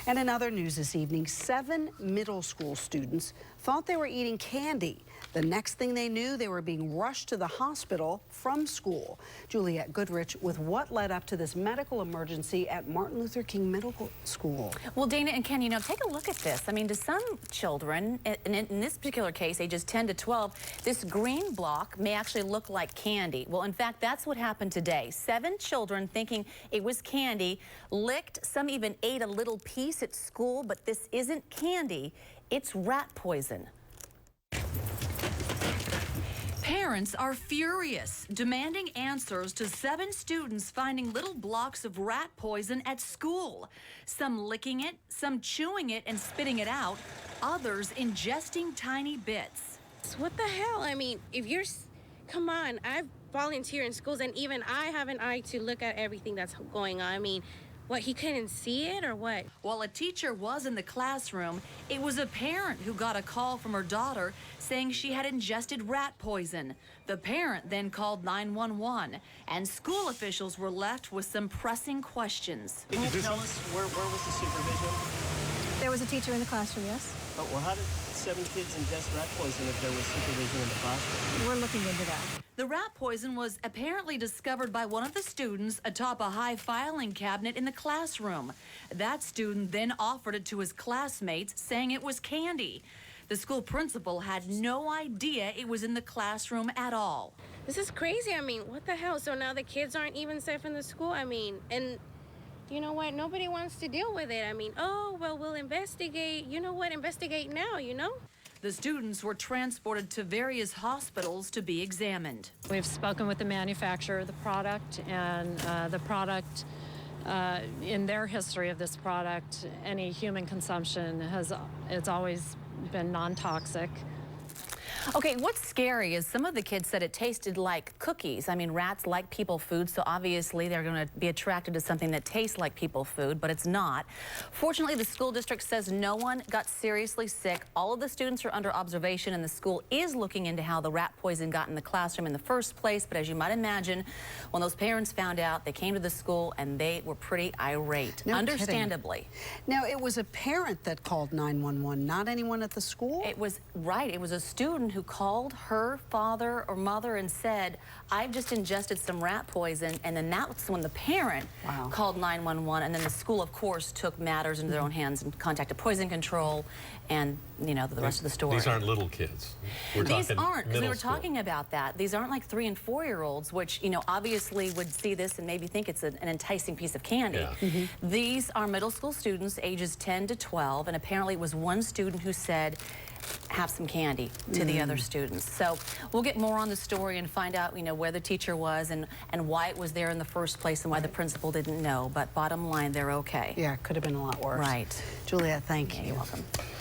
And in other news this evening, 7 middle school students thought they were eating candy. The next thing they knew, they were being rushed to the hospital from school. Juliet Goodrich with what led up to this medical emergency at Martin Luther King Middle School. Well, Dana and Ken, take a look at this. I mean, to some children, in this particular case, ages 10 to 12, this green block may actually look like candy. Well, in fact, that's what happened today. 7 children thinking it was candy, licked, some even ate a little piece at school, but this isn't candy, it's rat poison. Parents are furious, demanding answers to 7 students finding little blocks of rat poison at school. Some licking it, some chewing it and spitting it out, others ingesting tiny bits. What the hell? I mean, come on, I volunteer in schools and even I have an eye to look at everything that's going on. I mean, what, he couldn't see it or what? While a teacher was in the classroom, it was a parent who got a call from her daughter saying she had ingested rat poison. The parent then called 911, and school officials were left with some pressing questions. Can you tell us where was the supervision? There was a teacher in the classroom, yes. Oh, well, how did 7 kids ingest rat poison if there was supervision in the classroom? We're looking into that. The rat poison was apparently discovered by one of the students atop a high filing cabinet in the classroom. That student then offered it to his classmates, saying it was candy. The school principal had no idea it was in the classroom at all. This is crazy. I mean, what the hell? So now the kids aren't even safe in the school? I mean, and you know what? Nobody wants to deal with it. I mean, oh, well, we'll investigate. You know what? Investigate now, you know? The students were transported to various hospitals to be examined. We've spoken with the manufacturer of the product, and the product, in their history of this product, any human consumption it's always been non-toxic. Okay, what's scary is some of the kids said it tasted like cookies. I mean, rats like people food, so obviously they're going to be attracted to something that tastes like people food, but it's not. Fortunately, the school district says no one got seriously sick. All of the students are under observation, and the school is looking into how the rat poison got in the classroom in the first place. But as you might imagine, when those parents found out, they came to the school and they were pretty irate, understandably. Now, it was a parent that called 911, not anyone at the school? It was it was a student who called her father or mother and said, I've just ingested some rat poison, and then that's when the parent called 911, and then the school, of course, took matters into their own hands and contacted poison control, and the rest of the story. These aren't little kids. These aren't, because we were talking about that. These aren't like 3- and 4-year-olds, which, obviously would see this and maybe think it's an enticing piece of candy. Yeah. These are middle school students, ages 10 to 12, and apparently it was one student who said, have some candy to the other students. So we'll get more on the story and find out, where the teacher was and why it was there in the first place and why the principal didn't know. But bottom line, they're okay. Yeah, it could have been a lot worse. Right. Juliet, thank you. You're welcome.